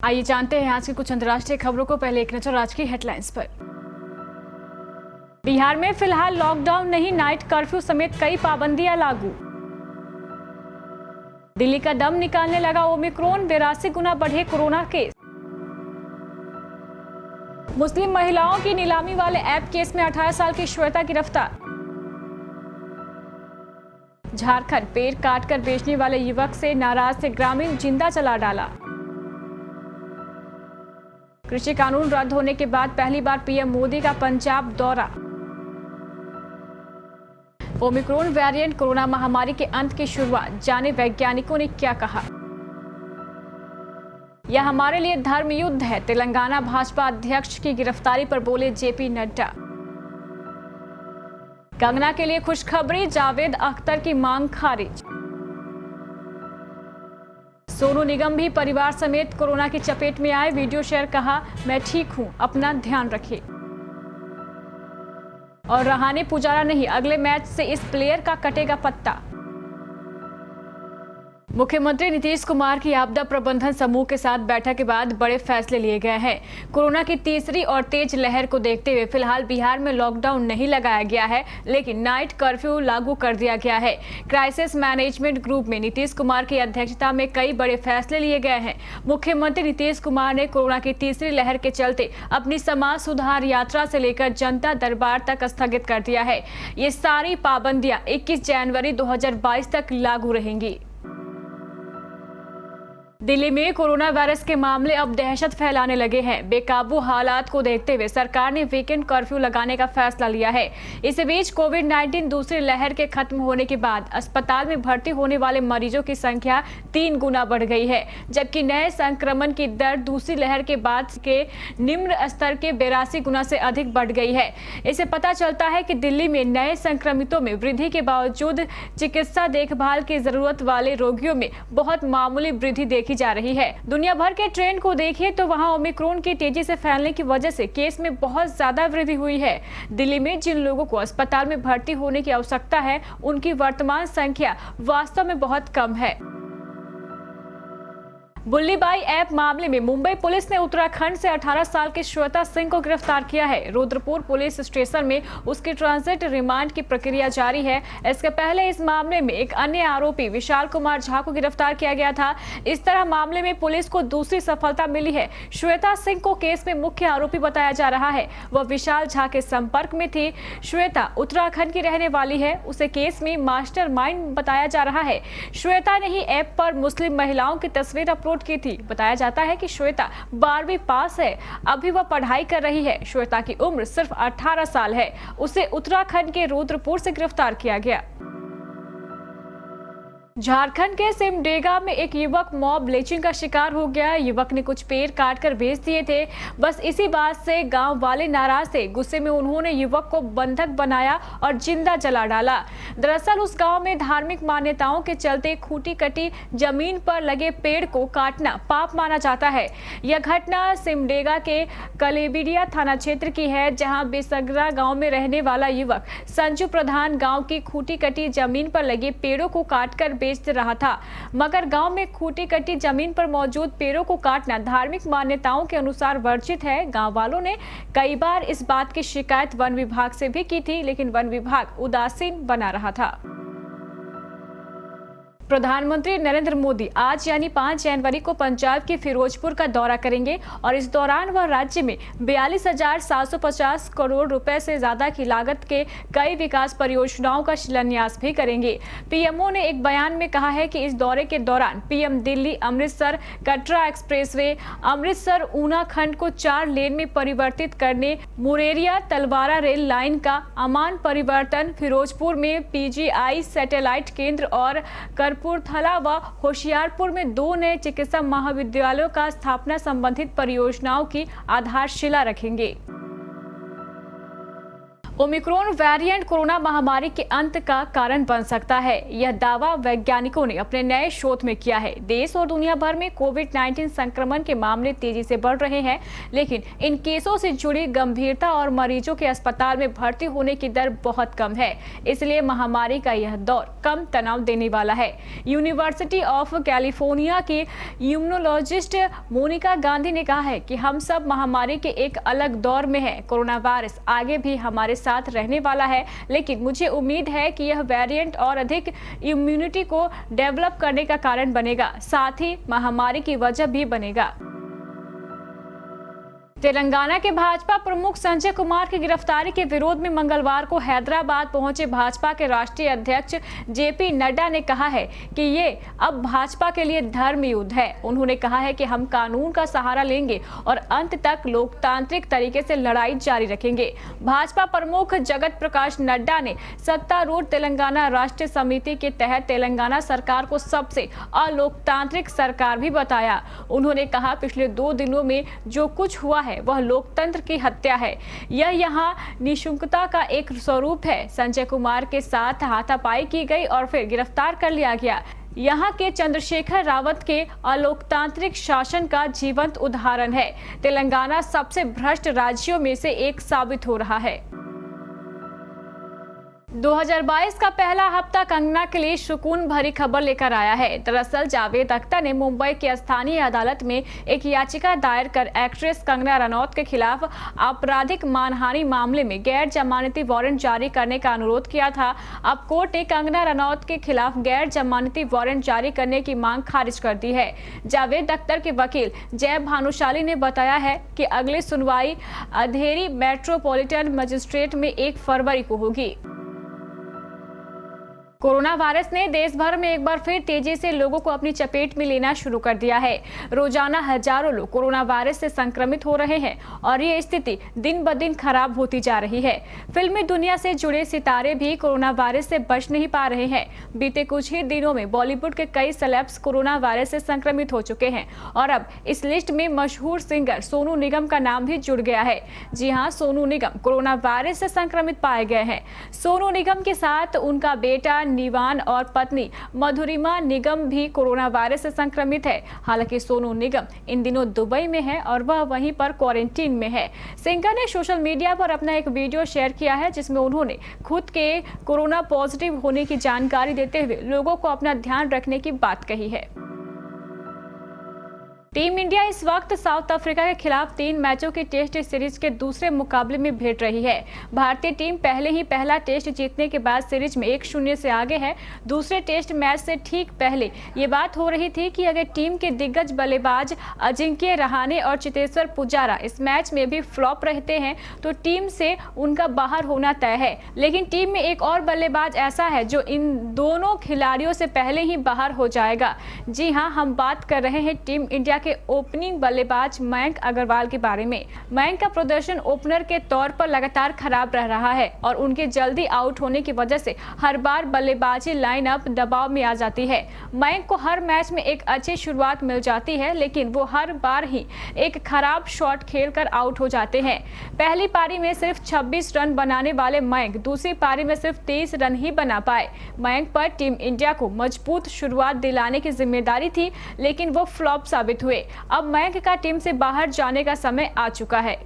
आइए जानते हैं आज की कुछ अंतर्राष्ट्रीय खबरों को। पहले एक नजर आज की हेडलाइंस पर। बिहार में फिलहाल लॉकडाउन नहीं, नाइट कर्फ्यू समेत कई पाबंदियां लागू। दिल्ली का दम निकालने लगा ओमिक्रॉन, 82 गुना बढ़े कोरोना केस। मुस्लिम महिलाओं की नीलामी वाले ऐप केस में 18 साल की श्वेता गिरफ्तार। झारखंड, पेड़ काटकर बेचने वाले युवक से नाराज से ग्रामीण जिंदा जला डाला। कृषि कानून रद्द होने के बाद पहली बार पीएम मोदी का पंजाब दौरा। ओमिक्रॉन वेरिएंट कोरोना महामारी के अंत की शुरुआत, जाने वैज्ञानिकों ने क्या कहा। यह हमारे लिए धर्म युद्ध है, तेलंगाना भाजपा अध्यक्ष की गिरफ्तारी पर बोले जेपी नड्डा। कंगना के लिए खुशखबरी, जावेद अख्तर की मांग खारिज। सोनू निगम भी परिवार समेत कोरोना की चपेट में आए, वीडियो शेयर, कहा मैं ठीक हूं, अपना ध्यान रखें। और रहाने पुजारा नहीं, अगले मैच से इस प्लेयर का कटेगा पत्ता। मुख्यमंत्री नीतीश कुमार की आपदा प्रबंधन समूह के साथ बैठक के बाद बड़े फैसले लिए गए हैं। कोरोना की तीसरी और तेज लहर को देखते हुए फिलहाल बिहार में लॉकडाउन नहीं लगाया गया है, लेकिन नाइट कर्फ्यू लागू कर दिया गया है। क्राइसिस मैनेजमेंट ग्रुप में नीतीश कुमार की अध्यक्षता में कई बड़े फैसले लिए गए हैं। मुख्यमंत्री नीतीश कुमार ने कोरोना की तीसरी लहर के चलते अपनी समाज सुधार यात्रा से लेकर जनता दरबार तक स्थगित कर दिया है। ये सारी पाबंदियां 21 जनवरी 2022 तक लागू रहेंगी। दिल्ली में कोरोना वायरस के मामले अब दहशत फैलाने लगे हैं। बेकाबू हालात को देखते हुए सरकार ने वीकेंड कर्फ्यू लगाने का फैसला लिया है। इस बीच कोविड-19 दूसरी लहर के खत्म होने के बाद अस्पताल में भर्ती होने वाले मरीजों की संख्या 3 गुना बढ़ गई है, जबकि नए संक्रमण की दर दूसरी लहर के बाद के निम्न स्तर के 82 गुना से अधिक बढ़ गई है। इससे पता चलता है कि दिल्ली में नए संक्रमितों में वृद्धि के बावजूद चिकित्सा देखभाल की जरूरत वाले रोगियों में बहुत मामूली वृद्धि देखी जा रही है। दुनिया भर के ट्रेंड को देखिए तो वहां ओमिक्रॉन की तेजी से फैलने की वजह से केस में बहुत ज्यादा वृद्धि हुई है। दिल्ली में जिन लोगों को अस्पताल में भर्ती होने की आवश्यकता है, उनकी वर्तमान संख्या वास्तव में बहुत कम है। बुल्लीबाई ऐप मामले में मुंबई पुलिस ने उत्तराखंड से 18 साल की श्वेता सिंह को गिरफ्तार किया है। रुद्रपुर पुलिस स्टेशन में उसकी ट्रांजिट रिमांड की प्रक्रिया जारी है। इसके पहले इस मामले में एक अन्य आरोपी विशाल कुमार झा को गिरफ्तार किया गया था। इस तरह मामले में पुलिस को दूसरी सफलता मिली है। श्वेता सिंह को केस में मुख्य आरोपी बताया जा रहा है। वह विशाल झा के संपर्क में थी। श्वेता उत्तराखंड की रहने वाली है। उसे केस में मास्टरमाइंड बताया जा रहा है। श्वेता ने ही ऐप पर मुस्लिम महिलाओं की तस्वीर अपलोड की थी। बताया जाता है कि श्वेता 12वीं पास है, अभी वह पढ़ाई कर रही है। श्वेता की उम्र सिर्फ 18 साल है। उसे उत्तराखंड के रुद्रपुर से गिरफ्तार किया गया। झारखंड के सिमडेगा में एक युवक मॉब लिंचिंग का शिकार हो गया। युवक ने कुछ पेड़ काटकर बेच दिए थे। बस इसी बात से गांव वाले नाराज थे। गुस्से में उन्होंने युवक को बंधक बनाया और जिंदा जला डाला। दरअसल उस गांव में धार्मिक मान्यताओं के चलते खूटी कटी जमीन पर लगे पेड़ को काटना पाप माना जाता है। यह घटना सिमडेगा के कलेबिडिया थाना क्षेत्र की है, जहाँ बेसगरा गाँव में रहने वाला युवक संजू प्रधान गाँव की खूटी कटी जमीन पर लगे पेड़ों को काटकर बेच रहा था। मगर गांव में खूटी कटी जमीन पर मौजूद पेड़ों को काटना धार्मिक मान्यताओं के अनुसार वर्जित है। गांव वालों ने कई बार इस बात की शिकायत वन विभाग से भी की थी, लेकिन वन विभाग उदासीन बना रहा था। प्रधानमंत्री नरेंद्र मोदी आज यानी 5 जनवरी को पंजाब के फिरोजपुर का दौरा करेंगे और इस दौरान वह राज्य में 42,750 करोड़ रुपए से ज्यादा की लागत के कई विकास परियोजनाओं का शिलान्यास भी करेंगे। पीएमओ ने एक बयान में कहा है कि इस दौरे के दौरान पीएम दिल्ली अमृतसर कटरा एक्सप्रेसवे, अमृतसर ऊना खंड को 4 लेन में परिवर्तित करने, मुरेरिया तलवारा रेल लाइन का अमान परिवर्तन, फिरोजपुर में पीजीआई सैटेलाइट केंद्र और कपूरथला व होशियारपुर में 2 नए चिकित्सा महाविद्यालयों का स्थापना संबंधित परियोजनाओं की आधारशिला रखेंगे। ओमिक्रॉन वेरिएंट कोरोना महामारी के अंत का कारण बन सकता है। यह दावा वैज्ञानिकों ने अपने नए शोध में किया है। देश और दुनिया भर में कोविड-19 संक्रमण के मामले तेजी से बढ़ रहे हैं, लेकिन इन केसों से जुड़ी गंभीरता और मरीजों के अस्पताल में भर्ती होने की दर बहुत कम है। इसलिए महामारी का यह दौर कम तनाव देने वाला है। यूनिवर्सिटी ऑफ कैलिफोर्निया की इम्यूनोलॉजिस्ट मोनिका गांधी ने कहा है कि हम सब महामारी के एक अलग दौर में हैं। कोरोना वायरस आगे भी हमारे साथ रहने वाला है, लेकिन मुझे उम्मीद है कि यह वेरिएंट और अधिक इम्यूनिटी को डेवलप करने का कारण बनेगा, साथ ही महामारी की वजह भी बनेगा। तेलंगाना के भाजपा प्रमुख संजय कुमार की गिरफ्तारी के विरोध में मंगलवार को हैदराबाद पहुंचे भाजपा के राष्ट्रीय अध्यक्ष जेपी नड्डा ने कहा है कि ये अब भाजपा के लिए धर्म युद्ध है। उन्होंने कहा है कि हम कानून का सहारा लेंगे और अंत तक लोकतांत्रिक तरीके से लड़ाई जारी रखेंगे। भाजपा प्रमुख जगत प्रकाश नड्डा ने सत्तारूढ़ तेलंगाना राष्ट्रीय समिति के तहत तेलंगाना सरकार को सबसे अलोकतांत्रिक सरकार भी बताया। उन्होंने कहा, पिछले 2 दिनों में जो कुछ हुआ वह लोकतंत्र की हत्या है। यह यहाँ निशंकता का एक स्वरूप है। संजय कुमार के साथ हाथापाई की गई और फिर गिरफ्तार कर लिया गया। यहाँ के चंद्रशेखर रावत के अलोकतांत्रिक शासन का जीवंत उदाहरण है। तेलंगाना सबसे भ्रष्ट राज्यों में से एक साबित हो रहा है। 2022 का पहला हफ्ता कंगना के लिए सुकून भरी खबर लेकर आया है। दरअसल जावेद अख्तर ने मुंबई की स्थानीय अदालत में एक याचिका दायर कर एक्ट्रेस कंगना रनौत के खिलाफ आपराधिक मानहानि मामले में गैर जमानती वारंट जारी करने का अनुरोध किया था। अब कोर्ट ने कंगना रनौत के खिलाफ गैर जमानती वारंट जारी करने की मांग खारिज कर दी है। जावेद अख्तर के वकील जय भानुशाली ने बताया है कि अगली सुनवाई अंधेरी मेट्रोपॉलिटन मजिस्ट्रेट में 1 फरवरी को होगी। कोरोना वायरस ने देश भर में एक बार फिर तेजी से लोगों को अपनी चपेट में लेना शुरू कर दिया है। रोजाना हजारों लोग कोरोना वायरस से संक्रमित हो रहे हैं और ये स्थिति दिन ब दिन खराब होती जा रही है। फिल्मी दुनिया से जुड़े सितारे भी कोरोना वायरस से बच नहीं पा रहे हैं। बीते कुछ ही दिनों में बॉलीवुड के कई सेलेब्स कोरोना वायरस से संक्रमित हो चुके हैं और अब इस लिस्ट में मशहूर सिंगर सोनू निगम का नाम भी जुड़ गया है। जी हाँ, सोनू निगम कोरोना वायरस से संक्रमित पाए गए हैं। सोनू निगम के साथ उनका बेटा निवान और पत्नी मधुरिमा निगम भी कोरोना वायरस से संक्रमित है। हालांकि सोनू निगम इन दिनों दुबई में है और वह वहीं पर क्वारंटीन में है। सिंगर ने सोशल मीडिया पर अपना एक वीडियो शेयर किया है, जिसमें उन्होंने खुद के कोरोना पॉजिटिव होने की जानकारी देते हुए लोगों को अपना ध्यान रखने की बात कही है। टीम इंडिया इस वक्त साउथ अफ्रीका के खिलाफ 3 मैचों की टेस्ट सीरीज के दूसरे मुकाबले में भिड़ रही है। भारतीय टीम पहले ही पहला टेस्ट जीतने के बाद सीरीज में 1-0 से आगे है। दूसरे टेस्ट मैच से ठीक पहले ये बात हो रही थी कि अगर टीम के दिग्गज बल्लेबाज अजिंक्य रहाणे और चेतेश्वर पुजारा इस मैच में भी फ्लॉप रहते हैं तो टीम से उनका बाहर होना तय है। लेकिन टीम में एक और बल्लेबाज ऐसा है जो इन दोनों खिलाड़ियों से पहले ही बाहर हो जाएगा। जी हाँ, हम बात कर रहे हैं टीम इंडिया के ओपनिंग बल्लेबाज मयंक अग्रवाल के बारे में। मयंक का प्रदर्शन ओपनर के तौर पर लगातार खराब रह रहा है और उनके जल्दी आउट होने की वजह से हर बार बल्लेबाजी लाइनअप दबाव में आ जाती है। मयंक को हर मैच में एक अच्छी शुरुआत मिल जाती है, लेकिन वो हर बार ही एक खराब शॉट खेलकर आउट हो जाते हैं। पहली पारी में सिर्फ 26 रन बनाने वाले मयंक दूसरी पारी में सिर्फ 23 रन ही बना पाए। मयंक पर टीम इंडिया को मजबूत शुरुआत दिलाने की जिम्मेदारी थी, लेकिन वो फ्लॉप साबित हुए। अब मयंक का टीम से बाहर जाने का समय आ चुका है।